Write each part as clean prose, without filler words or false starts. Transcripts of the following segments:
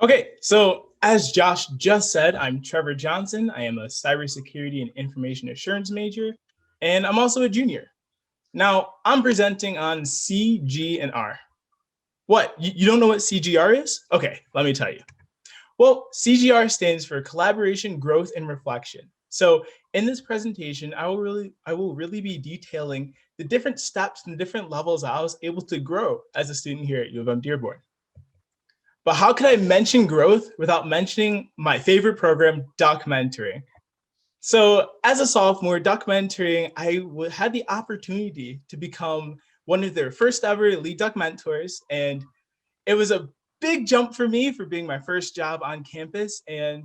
Okay, so as Josh just said, I'm Trevor Johnson. I am a cybersecurity and information assurance major, and I'm also a junior. Now, I'm presenting on CG&R. What? You don't know what CGR is? Okay, let me tell you. Well, CGR stands for Collaboration, Growth, and Reflection. So, in this presentation, I will really be detailing the different steps and different levels I was able to grow as a student here at UM-Dearborn. But how could I mention growth without mentioning my favorite program, documenting? So, as a sophomore, documenting, had the opportunity to become one of their first ever lead documentors. And it was a big jump for me for being my first job on campus. And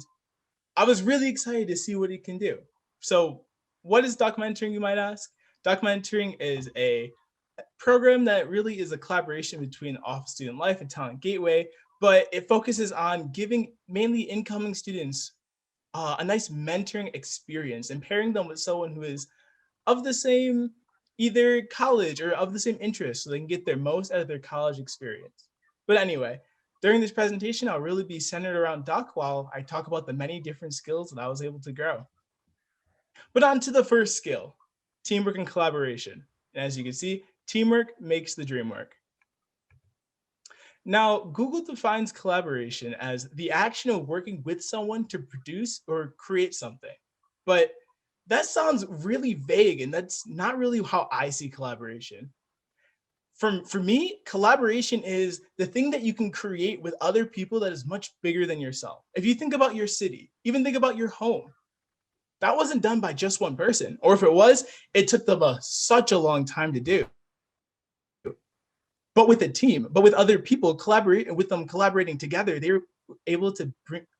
I was really excited to see what it can do. So, what is documenting, you might ask? Documenting is a program that really is a collaboration between Office Student Life and Talent Gateway, but it focuses on giving mainly incoming students a nice mentoring experience and pairing them with someone who is of the same either college or of the same interest so they can get their most out of their college experience. But anyway, during this presentation, I'll really be centered around Doc while I talk about the many different skills that I was able to grow. But on to the first skill, teamwork and collaboration. And as you can see, teamwork makes the dream work. Now, Google defines collaboration as the action of working with someone to produce or create something. But that sounds really vague, and that's not really how I see collaboration. For me, collaboration is the thing that you can create with other people that is much bigger than yourself. If you think about your city, even think about your home, that wasn't done by just one person. Or if it was, it took them such a long time to do. But with a team, but with other people collaborating together, able to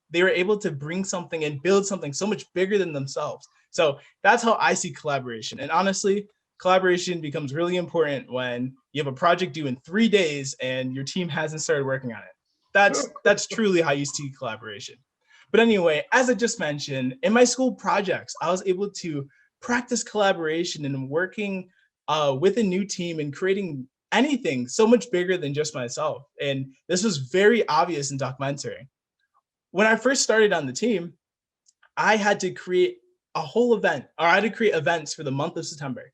they were able to bring something and build something so much bigger than themselves. So that's how I see collaboration. And honestly, collaboration becomes really important when you have a project due in 3 days and your team hasn't started working on it. That's truly how you see collaboration. But anyway, as I just mentioned, in my school projects, I was able to practice collaboration and working with a new team and creating anything so much bigger than just myself. And this was very obvious in documentary. When I first started on the team, I had to create a whole event, or I had to create events for the month of September.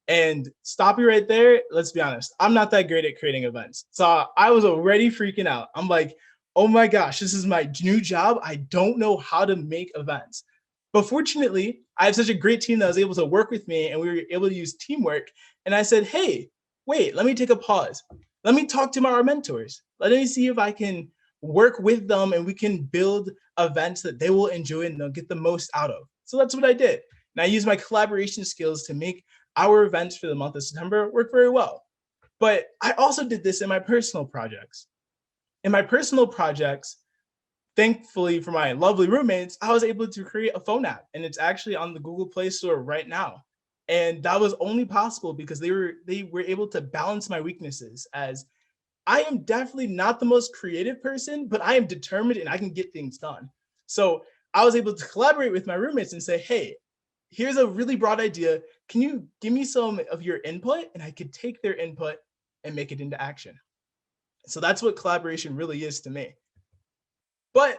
And stop you right there. Let's be honest. I'm not that great at creating events. So I was already freaking out. I'm like, oh my gosh, this is my new job. I don't know how to make events. But fortunately, I have such a great team that was able to work with me and we were able to use teamwork. And I said, hey, wait, let me take a pause. Let me talk to our mentors. Let me see if I can work with them and we can build events that they will enjoy and they'll get the most out of. So that's what I did. And I used my collaboration skills to make our events for the month of September work very well. But I also did this in my personal projects. In my personal projects, thankfully for my lovely roommates, I was able to create a phone app and it's actually on the Google Play Store right now. And that was only possible because they were able to balance my weaknesses as I am definitely not the most creative person, but I am determined and I can get things done. So I was able to collaborate with my roommates and say, hey, here's a really broad idea. Can you give me some of your input? And I could take their input and make it into action. So that's what collaboration really is to me. But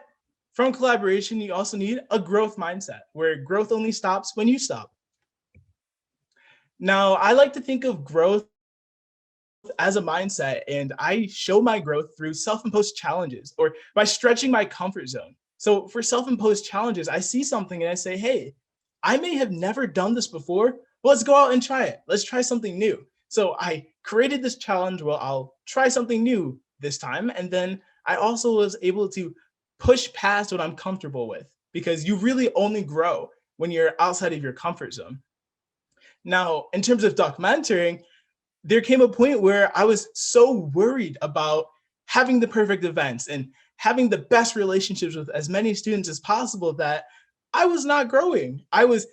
from collaboration, you also need a growth mindset where growth only stops when you stop. Now, I like to think of growth as a mindset, and I show my growth through self-imposed challenges or by stretching my comfort zone. So for self-imposed challenges, I see something and I say, hey, I may have never done this before, but let's go out and try it. Let's try something new. So I created this challenge. Well, I'll try something new this time. And then I also was able to push past what I'm comfortable with because you really only grow when you're outside of your comfort zone. Now, in terms of documenting, there came a point where I was so worried about having the perfect events and having the best relationships with as many students as possible that I was not growing. I was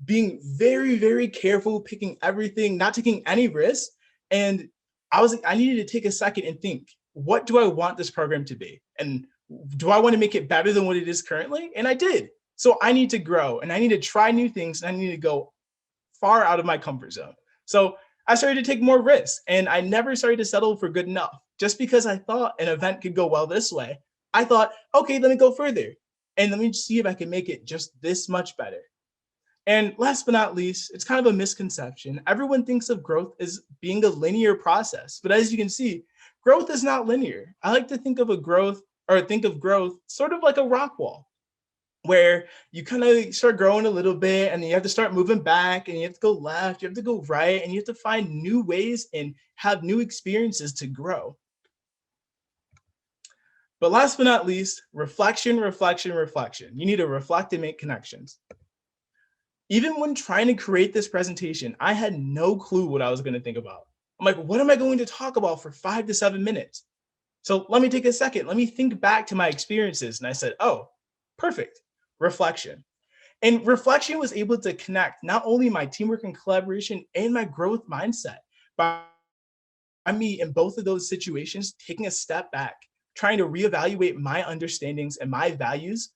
being very, very careful, picking everything, not taking any risks. And I needed to take a second and think, what do I want this program to be? And do I want to make it better than what it is currently? And I did. So I need to grow and I need to try new things and I need to go far out of my comfort zone. So I started to take more risks and I never started to settle for good enough just because I thought an event could go well this way. I thought, okay, let me go further and let me see if I can make it just this much better. And last but not least, it's kind of a misconception. Everyone thinks of growth as being a linear process, but as you can see, growth is not linear. I like to think of growth sort of like a rock wall where you kind of start growing a little bit and then you have to start moving back and you have to go left, you have to go right, and you have to find new ways and have new experiences to grow. But last but not least, reflection, reflection, reflection. You need to reflect and make connections. Even when trying to create this presentation, I had no clue what I was going to think about. I'm like, what am I going to talk about for 5 to 7 minutes? So let me take a second. Let me think back to my experiences. And I said, oh, perfect. Reflection. And reflection was able to connect not only my teamwork and collaboration and my growth mindset by me in both of those situations, taking a step back, trying to reevaluate my understandings and my values,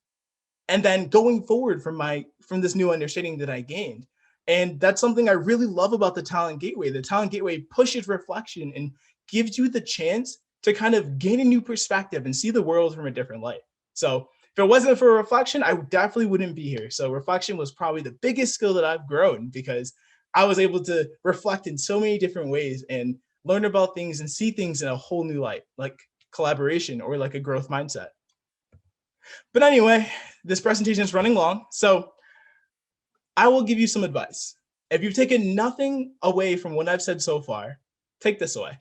and then going forward from this new understanding that I gained. And that's something I really love about the Talent Gateway. The Talent Gateway pushes reflection and gives you the chance to kind of gain a new perspective and see the world from a different light. So if it wasn't for reflection, I definitely wouldn't be here. So reflection was probably the biggest skill that I've grown because I was able to reflect in so many different ways and learn about things and see things in a whole new light, like collaboration or like a growth mindset. But anyway, this presentation is running long, so I will give you some advice. If you've taken nothing away from what I've said so far, take this away.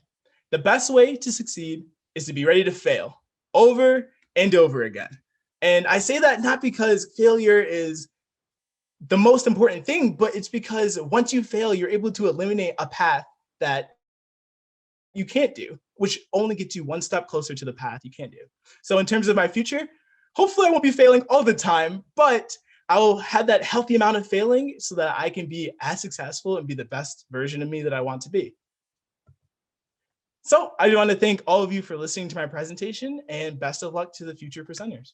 The best way to succeed is to be ready to fail over and over again. And I say that not because failure is the most important thing, but it's because once you fail, you're able to eliminate a path that you can't do, which only gets you one step closer to the path you can't do. So in terms of my future, hopefully I won't be failing all the time, but I will have that healthy amount of failing so that I can be as successful and be the best version of me that I want to be. So I want to thank all of you for listening to my presentation and best of luck to the future presenters.